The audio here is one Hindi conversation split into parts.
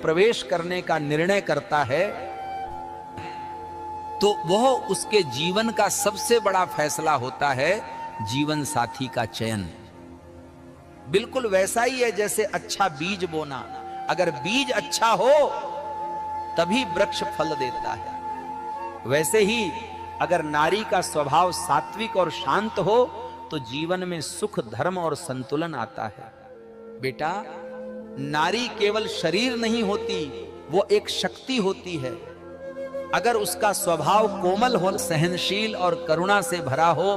प्रवेश करने का निर्णय करता है तो वह उसके जीवन का सबसे बड़ा फैसला होता है जीवन साथी का चयन। बिल्कुल वैसा ही है जैसे अच्छा बीज बोना, अगर बीज अच्छा हो तभी वृक्ष फल देता है। वैसे ही अगर नारी का स्वभाव सात्विक और शांत हो तो जीवन में सुख, धर्म और संतुलन आता है। बेटा, नारी केवल शरीर नहीं होती, वो एक शक्ति होती है। अगर उसका स्वभाव कोमल हो, सहनशील और करुणा से भरा हो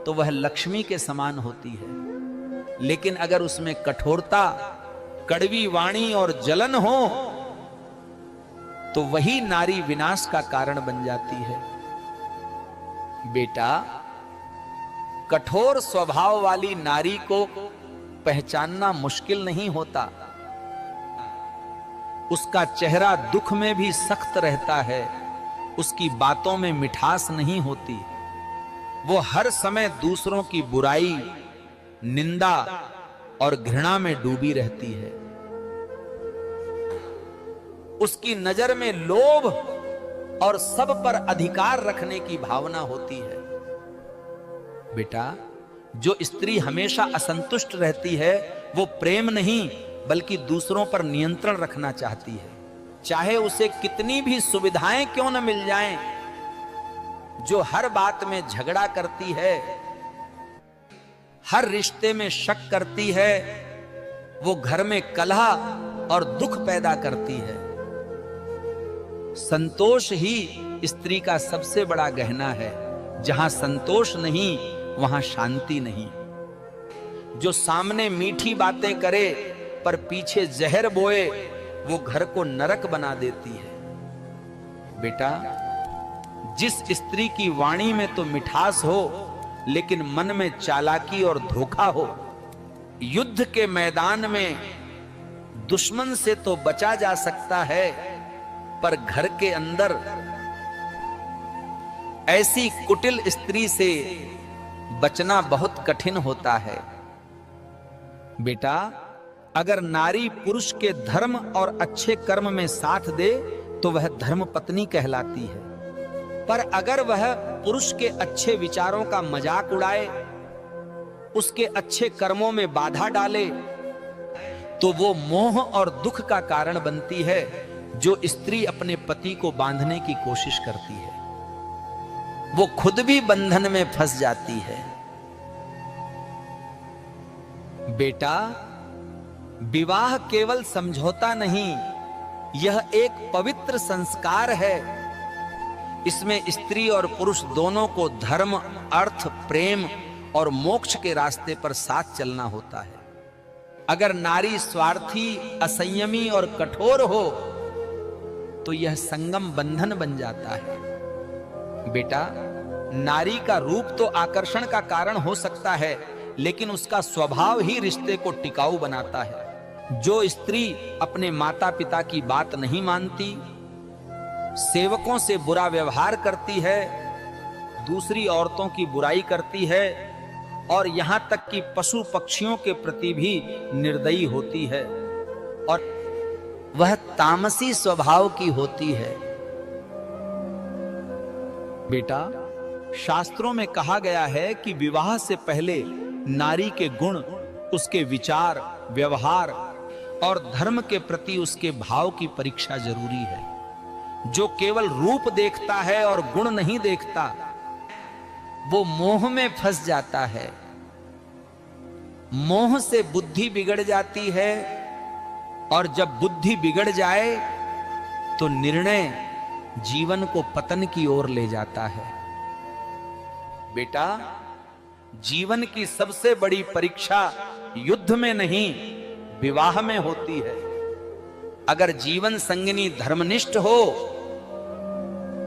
तो वह लक्ष्मी के समान होती है। लेकिन अगर उसमें कठोरता, कड़वी वाणी और जलन हो तो वही नारी विनाश का कारण बन जाती है। बेटा, कठोर स्वभाव वाली नारी को पहचानना मुश्किल नहीं होता। उसका चेहरा दुख में भी सख्त रहता है, उसकी बातों में मिठास नहीं होती। वो हर समय दूसरों की बुराई, निंदा और घृणा में डूबी रहती है। उसकी नजर में लोभ और सब पर अधिकार रखने की भावना होती है। बेटा, जो स्त्री हमेशा असंतुष्ट रहती है वो प्रेम नहीं बल्कि दूसरों पर नियंत्रण रखना चाहती है। चाहे उसे कितनी भी सुविधाएं क्यों न मिल जाएं, जो हर बात में झगड़ा करती है, हर रिश्ते में शक करती है, वो घर में कलह और दुख पैदा करती है। संतोष ही स्त्री का सबसे बड़ा गहना है। जहां संतोष नहीं वहां शांति नहीं। जो सामने मीठी बातें करे पर पीछे जहर बोए, वो घर को नरक बना देती है। बेटा, जिस स्त्री की वाणी में तो मिठास हो लेकिन मन में चालाकी और धोखा हो, युद्ध के मैदान में दुश्मन से तो बचा जा सकता है पर घर के अंदर ऐसी कुटिल स्त्री से बचना बहुत कठिन होता है। बेटा, अगर नारी पुरुष के धर्म और अच्छे कर्म में साथ दे तो वह धर्म पत्नी कहलाती है। पर अगर वह पुरुष के अच्छे विचारों का मजाक उड़ाए, उसके अच्छे कर्मों में बाधा डाले, तो वो मोह और दुख का कारण बनती है। जो स्त्री अपने पति को बांधने की कोशिश करती है वो खुद भी बंधन में फंस जाती है। बेटा, विवाह केवल समझौता नहीं, यह एक पवित्र संस्कार है। इसमें स्त्री और पुरुष दोनों को धर्म, अर्थ, प्रेम और मोक्ष के रास्ते पर साथ चलना होता है। अगर नारी स्वार्थी, असंयमी और कठोर हो तो यह संगम बंधन बन जाता है। बेटा, नारी का रूप तो आकर्षण का कारण हो सकता है लेकिन उसका स्वभाव ही रिश्ते को टिकाऊ बनाता है। जो स्त्री अपने माता पिता की बात नहीं मानती, सेवकों से बुरा व्यवहार करती है, दूसरी औरतों की बुराई करती है और यहां तक कि पशु पक्षियों के प्रति भी निर्दयी होती है और वह तामसी स्वभाव की होती है। बेटा, शास्त्रों में कहा गया है कि विवाह से पहले नारी के गुण, उसके विचार, व्यवहार और धर्म के प्रति उसके भाव की परीक्षा जरूरी है। जो केवल रूप देखता है और गुण नहीं देखता, वो मोह में फंस जाता है। मोह से बुद्धि बिगड़ जाती है और जब बुद्धि बिगड़ जाए तो निर्णय जीवन को पतन की ओर ले जाता है। बेटा, जीवन की सबसे बड़ी परीक्षा युद्ध में नहीं, विवाह में होती है। अगर जीवन संगिनी धर्मनिष्ठ हो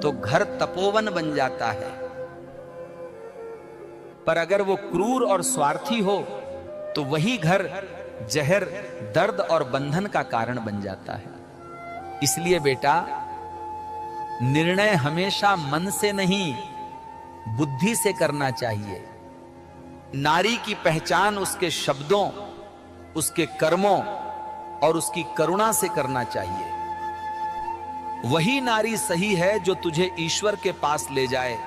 तो घर तपोवन बन जाता है, पर अगर वो क्रूर और स्वार्थी हो तो वही घर जहर, दर्द और बंधन का कारण बन जाता है। इसलिए बेटा, निर्णय हमेशा मन से नहीं बुद्धि से करना चाहिए। नारी की पहचान उसके शब्दों, उसके कर्मों और उसकी करुणा से करना चाहिए। वही नारी सही है जो तुझे ईश्वर के पास ले जाए,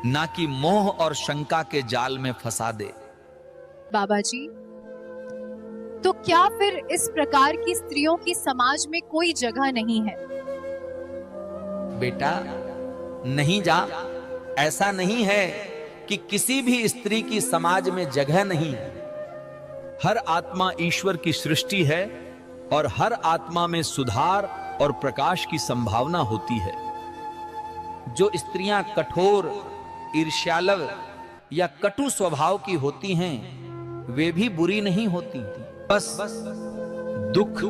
ना कि मोह और शंका के जाल में फंसा दे। बाबा जी, तो क्या फिर इस प्रकार की स्त्रियों की समाज में कोई जगह नहीं है? बेटा नहीं जा, ऐसा नहीं है कि किसी भी स्त्री की समाज में जगह नहीं है। हर आत्मा ईश्वर की सृष्टि है और हर आत्मा में सुधार और प्रकाश की संभावना होती है। जो स्त्रियां कठोर, ईर्ष्यालु या कटु स्वभाव की होती हैं, वे भी बुरी नहीं होती। बस दुख,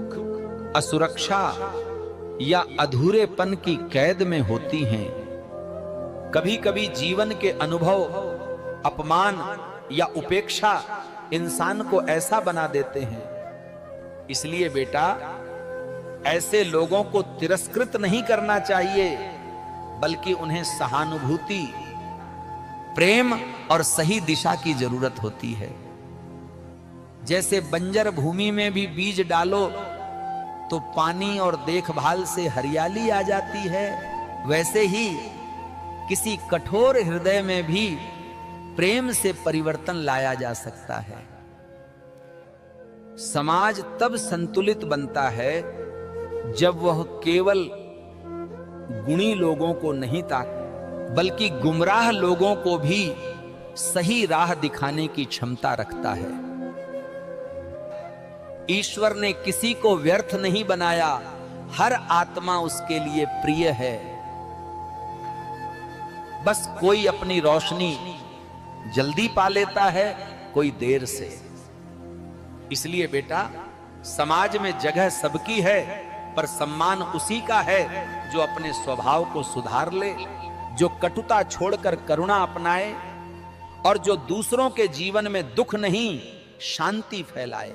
असुरक्षा या अधूरेपन की कैद में होती हैं। कभी कभी जीवन के अनुभव, अपमान या उपेक्षा इंसान को ऐसा बना देते हैं। इसलिए बेटा, ऐसे लोगों को तिरस्कृत नहीं करना चाहिए, बल्कि उन्हें सहानुभूति, प्रेम और सही दिशा की जरूरत होती है। जैसे बंजर भूमि में भी बीज डालो तो पानी और देखभाल से हरियाली आ जाती है, वैसे ही किसी कठोर हृदय में भी प्रेम से परिवर्तन लाया जा सकता है। समाज तब संतुलित बनता है जब वह केवल गुणी लोगों को नहीं बल्कि गुमराह लोगों को भी सही राह दिखाने की क्षमता रखता है। ईश्वर ने किसी को व्यर्थ नहीं बनाया, हर आत्मा उसके लिए प्रिय है। बस कोई अपनी रोशनी जल्दी पा लेता है, कोई देर से। इसलिए बेटा, समाज में जगह सबकी है, पर सम्मान उसी का है जो अपने स्वभाव को सुधार ले, जो कटुता छोड़कर करुणा अपनाए और जो दूसरों के जीवन में दुख नहीं, शांति फैलाए।